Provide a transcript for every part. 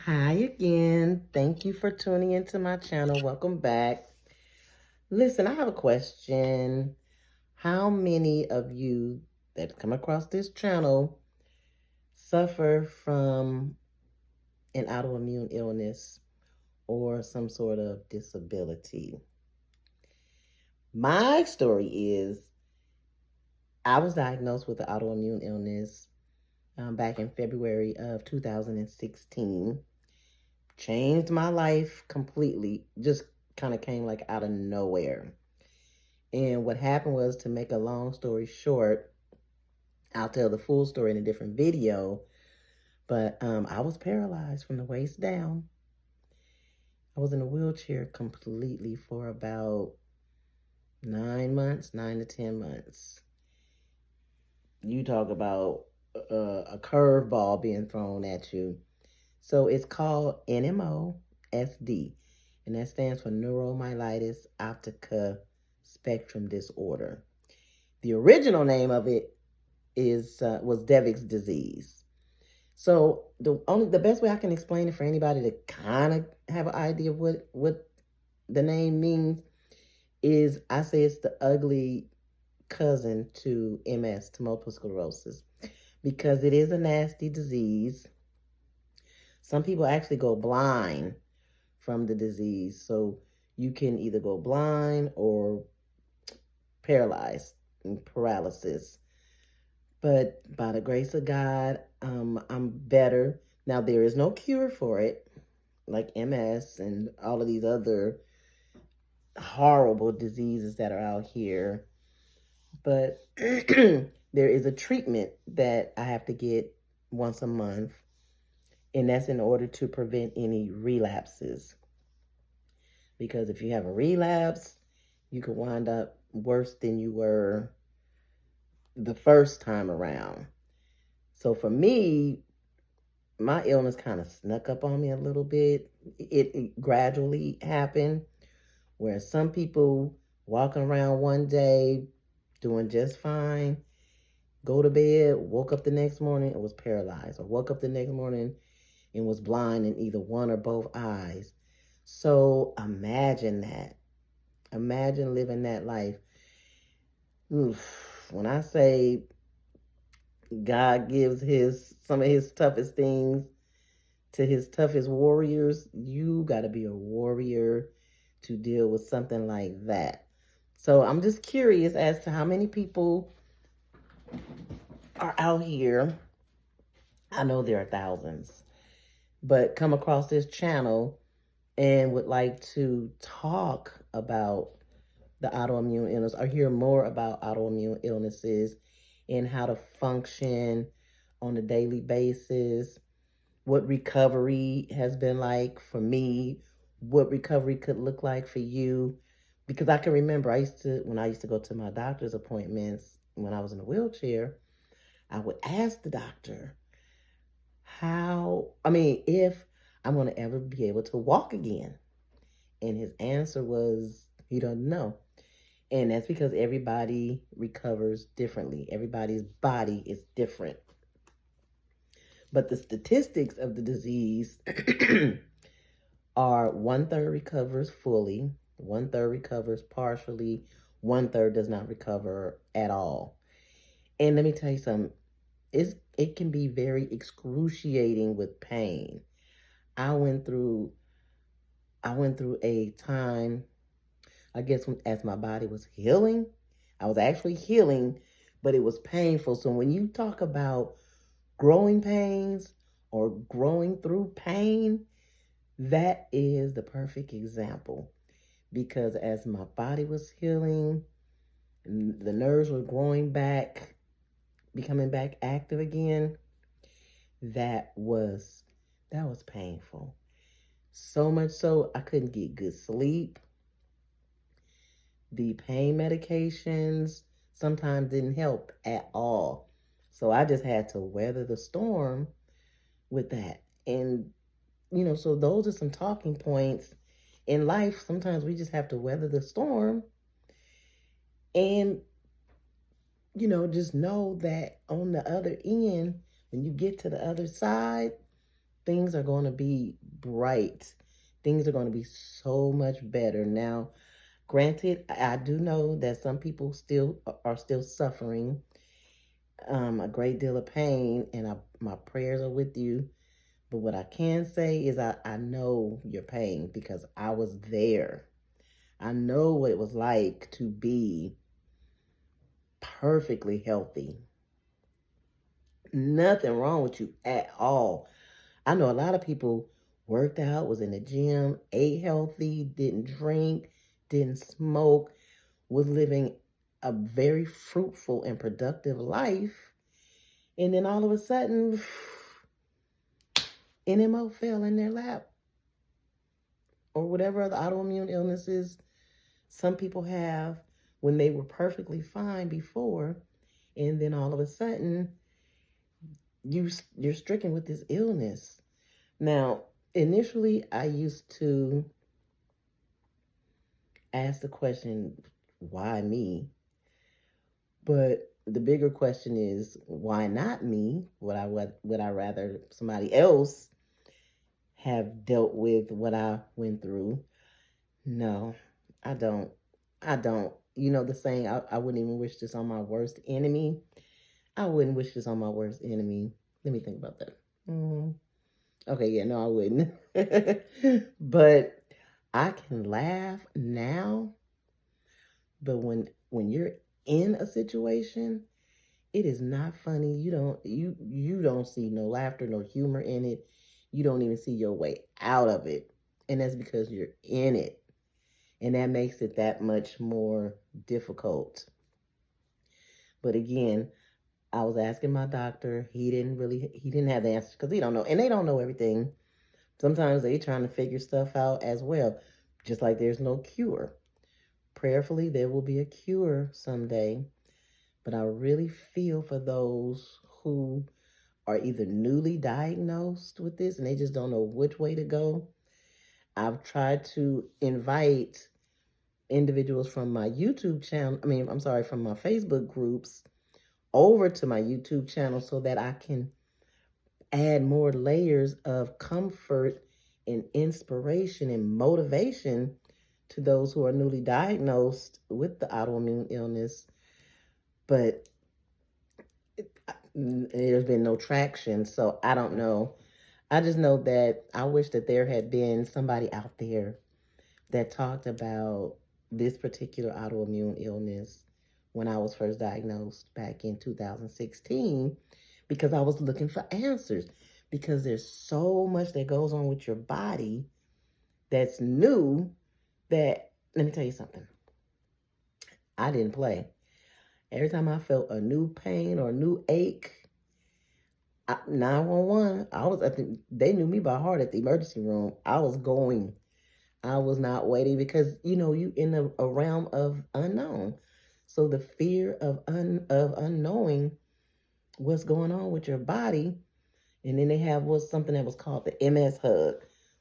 Hi again. Thank you for tuning into my channel. Welcome back. Listen, I have a question. How many of you that come across this channel suffer from an autoimmune illness or some sort of disability? My story is I was diagnosed with an autoimmune illness back in February of 2016. Changed my life completely. Just kind of came like out of nowhere. And what happened was, to make a long story short, I'll tell the full story in a different video. But I was paralyzed from the waist down. I was in a wheelchair completely for about 9 months, 9 to 10 months. You talk about a curveball being thrown at you. So it's called NMOSD, and that stands for neuromyelitis optica spectrum disorder. The original name of it was Devick's disease. So the best way I can explain it for anybody to kind of have an idea of what the name means is, I say it's the ugly cousin to MS, to multiple sclerosis, because it is a nasty disease. Some people actually go blind from the disease. So you can either go blind or paralyzed and paralysis. But by the grace of God, I'm better. Now, there is no cure for it, like MS and all of these other horrible diseases that are out here. But there is a treatment that I have to get once a month, and that's in order to prevent any relapses. Because if you have a relapse, you could wind up worse than you were the first time around. So for me, my illness kind of snuck up on me a little bit. It gradually happened, where some people walking around one day doing just fine, go to bed, woke up the next morning and was paralyzed, or woke up the next morning and was blind in either one or both eyes. So imagine that. Imagine living that life. Oof. When I say God gives some of his toughest things to his toughest warriors, you got to be a warrior to deal with something like that. So I'm just curious as to how many people are out here. I know there are thousands, but come across this channel and would like to talk about the autoimmune illness, or hear more about autoimmune illnesses and how to function on a daily basis, what recovery has been like for me, what recovery could look like for you. Because I can remember when I used to go to my doctor's appointments when I was in a wheelchair, I would ask the doctor if I'm going to ever be able to walk again. And his answer was, he doesn't know. And that's because everybody recovers differently. Everybody's body is different. But the statistics of the disease are 1/3 recovers fully, 1/3 recovers partially, 1/3 does not recover at all. And let me tell you something, it can be very excruciating with pain. I went through a time, I guess, as my body was healing. I was actually healing, but it was painful. So when you talk about growing pains or growing through pain, that is the perfect example. Because as my body was healing, the nerves were growing back, becoming back active again, that was painful. So much so I couldn't get good sleep. The pain medications sometimes didn't help at all. So I just had to weather the storm with that. And, so those are some talking points in life. Sometimes we just have to weather the storm and, just know that on the other end, when you get to the other side, things are going to be bright. Things are going to be so much better. Now, granted, I do know that some people still are still suffering a great deal of pain, and my prayers are with you. But what I can say is I know your pain because I was there. I know what it was like to be perfectly healthy. Nothing wrong with you at all. I know a lot of people worked out, was in the gym, ate healthy, didn't drink, didn't smoke, was living a very fruitful and productive life. And then all of a sudden, NMO fell in their lap, or whatever other autoimmune illnesses some people have when they were perfectly fine before. And then all of a sudden, you're stricken with this illness. Now, initially, I used to ask the question, why me? But the bigger question is, why not me? Would I rather somebody else have dealt with what I went through? No, I don't. I don't. You know the saying, I wouldn't even wish this on my worst enemy. I wouldn't wish this on my worst enemy. Let me think about that. Okay, yeah, no, I wouldn't. But I can laugh now, but when you're in a situation, it is not funny. You don't see no laughter, no humor in it. You don't even see your way out of it. And that's because you're in it. And that makes it that much more difficult. But again, I was asking my doctor. He didn't have the answers because he don't know. And they don't know everything. Sometimes they trying to figure stuff out as well. Just like there's no cure. Prayerfully, there will be a cure someday. But I really feel for those who are either newly diagnosed with this and they just don't know which way to go. I've tried to invite individuals from my YouTube channel, from my Facebook groups over to my YouTube channel so that I can add more layers of comfort and inspiration and motivation to those who are newly diagnosed with the autoimmune illness. But there's been no traction, so I don't know. I just know that I wish that there had been somebody out there that talked about this particular autoimmune illness when I was first diagnosed back in 2016, because I was looking for answers. Because there's so much that goes on with your body that's new that, let me tell you something. I didn't play. Every time I felt a new pain or a new ache, 911, they knew me by heart at the emergency room. I was going. I was not waiting because, you in a realm of unknown. So the fear of unknowing what's going on with your body. And then they have something that was called the MS hug,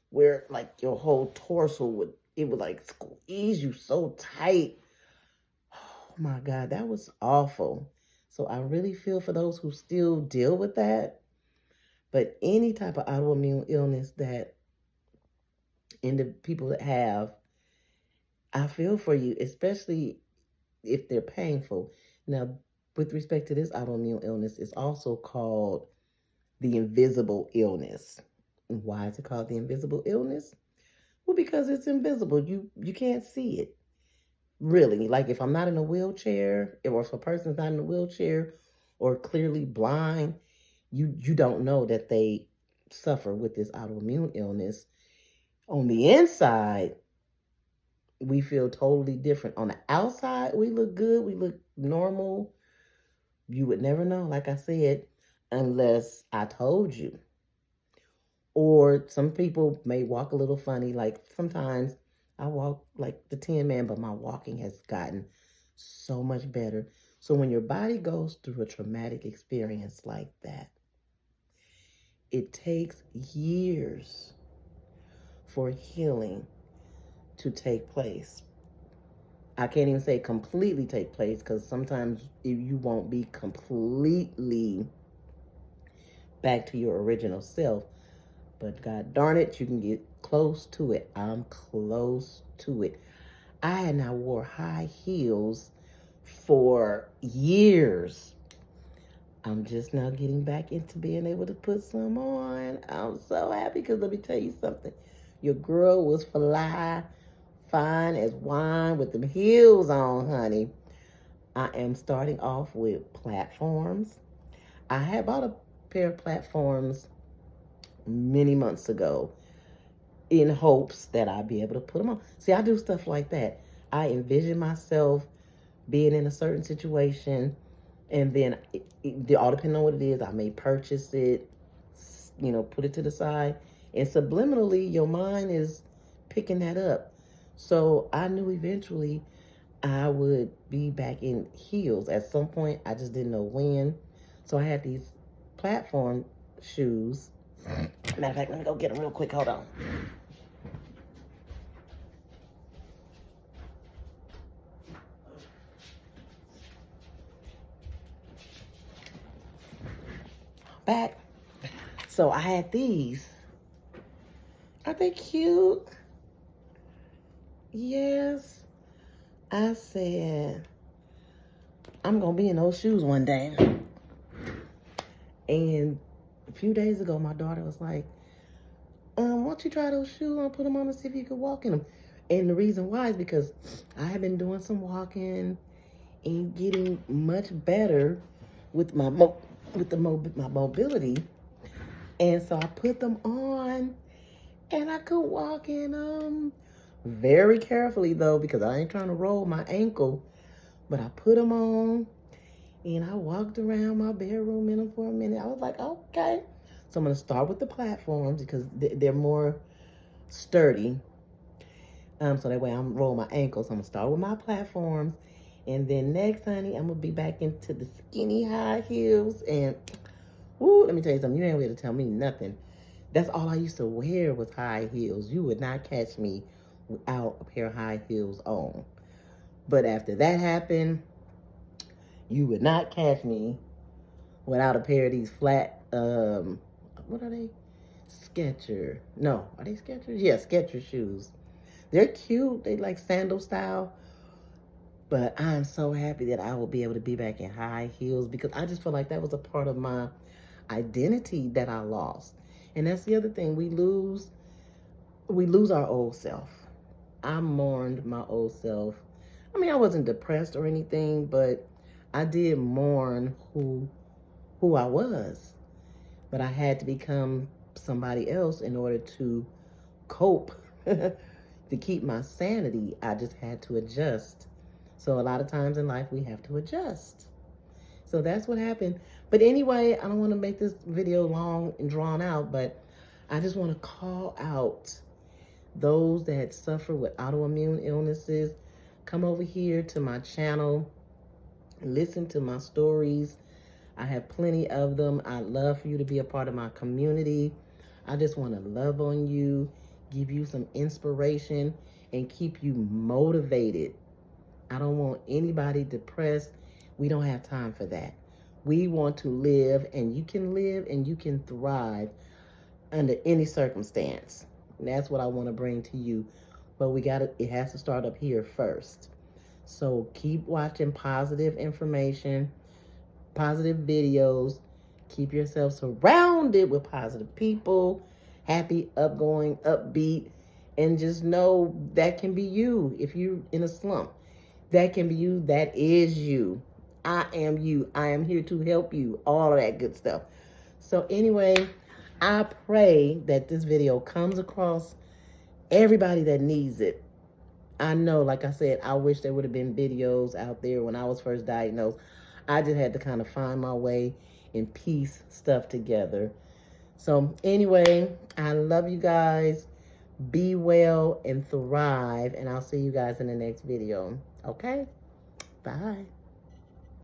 where like your whole torso would like squeeze you so tight. Oh my God, that was awful. So I really feel for those who still deal with that. But any type of autoimmune illness that in the people that have, I feel for you, especially if they're painful. Now, with respect to this autoimmune illness, it's also called the invisible illness. Why is it called the invisible illness? Well, because it's invisible. You can't see it. Really. Like if I'm not in a wheelchair, or if a person's not in a wheelchair or clearly blind, you don't know that they suffer with this autoimmune illness. On the inside, we feel totally different. On the outside, we look good. We look normal. You would never know, like I said, unless I told you. Or some people may walk a little funny. Like sometimes I walk like the Tin Man, but my walking has gotten so much better. So when your body goes through a traumatic experience like that, it takes years for healing to take place. I can't even say completely take place because sometimes you won't be completely back to your original self. But God darn it, you can get close to it. I'm close to it. I had not wore high heels for years. I'm just now getting back into being able to put some on. I'm so happy because let me tell you something. Your girl was fly, fine as wine with them heels on, honey. I am starting off with platforms. I had bought a pair of platforms many months ago in hopes that I'd be able to put them on. See, I do stuff like that. I envision myself being in a certain situation, and then it all depending on what it is, I may purchase it, put it to the side, and subliminally, your mind is picking that up. So I knew eventually I would be back in heels at some point. I just didn't know when. So I had these platform shoes. Matter of fact, let me go get them real quick. Hold on. Back. So I had these. Are they cute? Yes. I said, I'm going to be in those shoes one day. And a few days ago, my daughter was like, why don't you try those shoes on, put them on and see if you could walk in them. And the reason why is because I have been doing some walking and getting much better with my mobility. And so I put them on and I could walk in them very carefully though, because I ain't trying to roll my ankle. But I put them on and I walked around my bedroom in them for a minute. I was like, okay. So I'm going to start with the platforms because they're more sturdy. So that way I'm rolling my ankles. So I'm going to start with my platforms. And then next, honey, I'm going to be back into the skinny high heels. And, ooh, let me tell you something. You ain't able to tell me nothing. That's all I used to wear was high heels. You would not catch me without a pair of high heels on. But after that happened, you would not catch me without a pair of these flat, what are they? Skechers. No, are they Skechers? Yeah, Skechers shoes. They're cute. They like sandal style. But I'm so happy that I will be able to be back in high heels because I just feel like that was a part of my identity that I lost. And that's the other thing. We lose our old self. I mourned my old self. I mean, I wasn't depressed or anything, but I did mourn who I was. But I had to become somebody else in order to cope. To keep my sanity, I just had to adjust. So a lot of times in life, we have to adjust. So that's what happened. But anyway, I don't want to make this video long and drawn out, but I just want to call out those that suffer with autoimmune illnesses. Come over here to my channel. Listen to my stories. I have plenty of them. I'd love for you to be a part of my community. I just want to love on you, give you some inspiration, and keep you motivated. I don't want anybody depressed. We don't have time for that. We want to live, and you can thrive under any circumstance. And that's what I want to bring to you. But it has to start up here first. So keep watching positive information, positive videos. Keep yourself surrounded with positive people, happy, upgoing, upbeat, and just know that can be you. If you're in a slump, that can be you. That is you. I am you. I am here to help you. All of that good stuff. So anyway, I pray that this video comes across everybody that needs it. I know, like I said, I wish there would have been videos out there when I was first diagnosed. I just had to kind of find my way and piece stuff together. So anyway, I love you guys. Be well and thrive. And I'll see you guys in the next video. Okay? Bye.